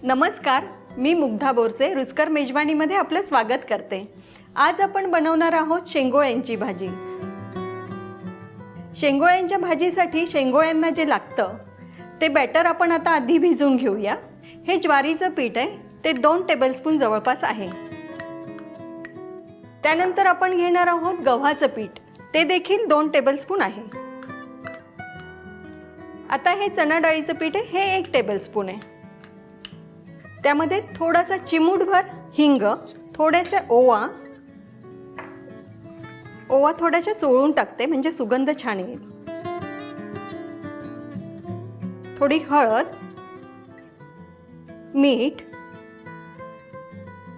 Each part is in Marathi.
नमस्कार, मी मुग्धा बोरसे रुचकर मेजवानीमध्ये आपलं स्वागत करते। आज आपण बनवणार आहोत शेंगोळ्यांची भाजी। शेंगोळ्यांच्या भाजीसाठी शेंगोळ्यांना जे लागतं ते बॅटर आपण आता आधी भिजवून घेऊया। हे ज्वारीचं पीठ आहे, ते 2 टेबलस्पून जवळपास आहे। त्यानंतर आपण घेणार आहोत गव्हाचं पीठ, ते देखील 2 टेबलस्पून आहे। आता हे चणा डाळीचं पीठ आहे, हे 1 टेबलस्पून आहे। त्यामध्ये थोडासा चिमूटभर हिंग, थोडेसे ओवा थोड्याशा चोळून टाकते म्हणजे सुगंध छान येईल। थोडी हळद, मीठ,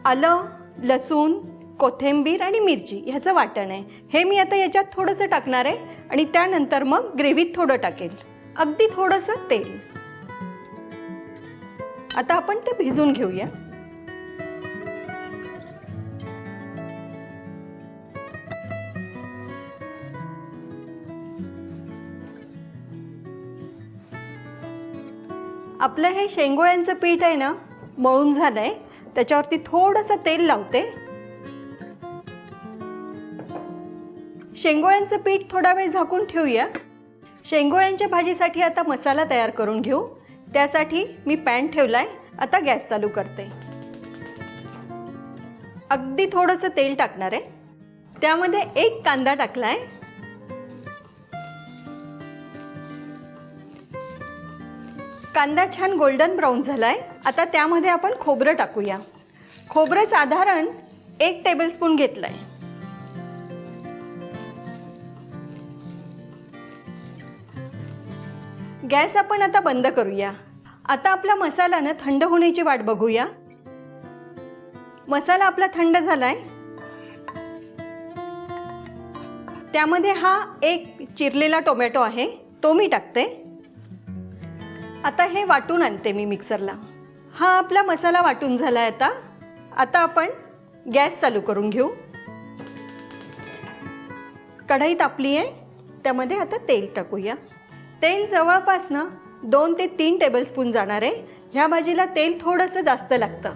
आलं, लसूण, कोथिंबीर आणि मिरची ह्याचं वाटण आहे। हे मी आता याच्यात थोडंसं टाकणार आहे आणि त्यानंतर मग ग्रेव्हीत थोडं टाकेल, अगदी थोडंसं तेल। आता आपण ते भिजवून घेऊया। आपलं हे शेंगोळ्यांचं पीठ आहे ना, मळून झालंय। त्याच्यावरती थोडंसं तेल लावते। शेंगोळ्यांचं पीठ थोडा वेळ झाकून ठेवूया। शेंगोळ्यांच्या भाजीसाठी आता मसाला तयार करून घेऊ। त्यासाठी मी पॅन ठेवलाय, आता गॅस चालू करते। अगदी थोडंसं तेल टाकणार आहे। त्यामध्ये 1 कांदा टाकलाय। कांदा छान गोल्डन ब्राऊन झालाय। आता त्यामध्ये आपण खोबरं टाकूया। खोबरं साधारण 1 टेबलस्पून घेतलंय। गॅस आपण आता बंद करूया। आता आपला मसाला ना थंड होण्याची वाट बघूया। मसाला आपला थंड झालाय। त्यामध्ये हा 1 चिरलेला टोमॅटो आहे, तो मी टाकते। आता हे वाटून आणते मी मिक्सरला। हा आपला मसाला वाटून झालाय। आता आपण गॅस चालू करून घेऊ। कढई तापली आहे, त्यामध्ये आता तेल टाकूया। तेल जवळपास ना 2 ते 3 टेबलस्पून जाणार आहे। ह्या भाजीला तेल थोडंसं जास्त लागतं।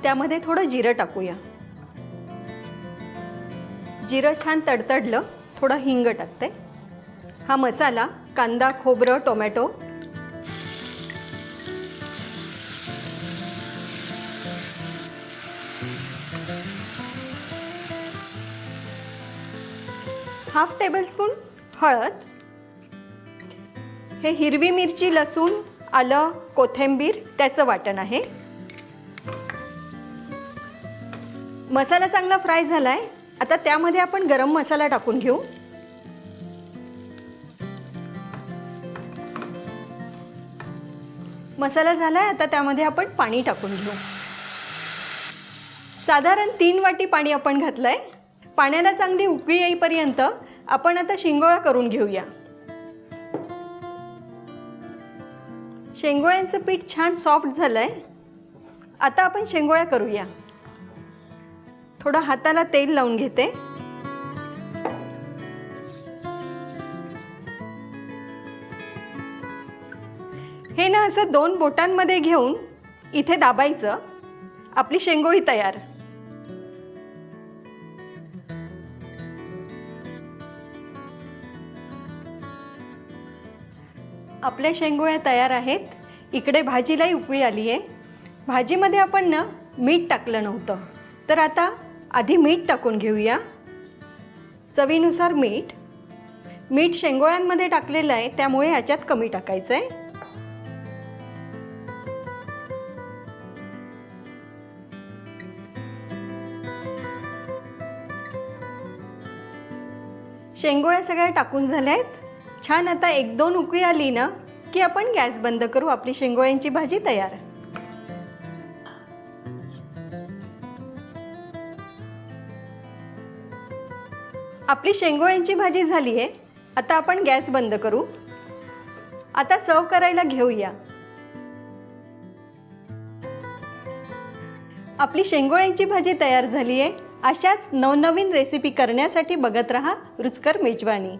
त्यामध्ये थोडं जिरं टाकूया। जिरं छान तडतडलं, थोडं हिंग टाकते। हा मसाला, कांदा, खोबरं, टोमॅटो हाफ टेबलस्पून हळद, हे हिरवी मिरची, लसूण, आलं, कोथिंबीर त्याचं वाटण आहे। मसाला चांगला फ्राय झालाय। आता त्यामध्ये आपण गरम मसाला टाकून घेऊ। मसाला झालाय, आता त्यामध्ये आपण पाणी टाकून घेऊ। साधारण 3 वाटी पाणी आपण घातलंय। पाण्याला चांगली उकळी येईपर्यंत आपण आता शेंगोळा करून घेऊया। शेंगोळ्यांचं पीठ छान सॉफ्ट झालंय। आता आपण शेंगोळ्या करूया। थोडं हाताला तेल लावून घेते। हे ना असं 2 बोटांमध्ये घेऊन इथे दाबायचं, आपली शेंगोळी तयार। आपल्या शेंगोळ्या तयार आहेत। इकडे भाजीलाही उकळी आली आहे। भाजीमध्ये आपण ना मीठ टाकलं नव्हतं, तर आता आधी मीठ टाकून घेऊया। चवीनुसार मीठ। मीठ शेंगोळ्यांमध्ये टाकलेलं आहे, त्यामुळे ह्याच्यात कमी टाकायचं आहे। शेंगोळ्या सगळ्या टाकून झाल्या आहेत। छान आता 1-2 उकळी आली ना की आपण गॅस बंद करू। आपली शेंगोळ्यांची भाजी तयार। आपली शेंगोळ्यांची भाजी झाली आहे। आता आपण गॅस बंद करू। आता सर्व करायला घेऊया। आपली शेंगोळ्यांची भाजी तयार झाली आहे। अशाच नवनवीन रेसिपी करण्यासाठी बघत रहा रुचकर मेजवानी।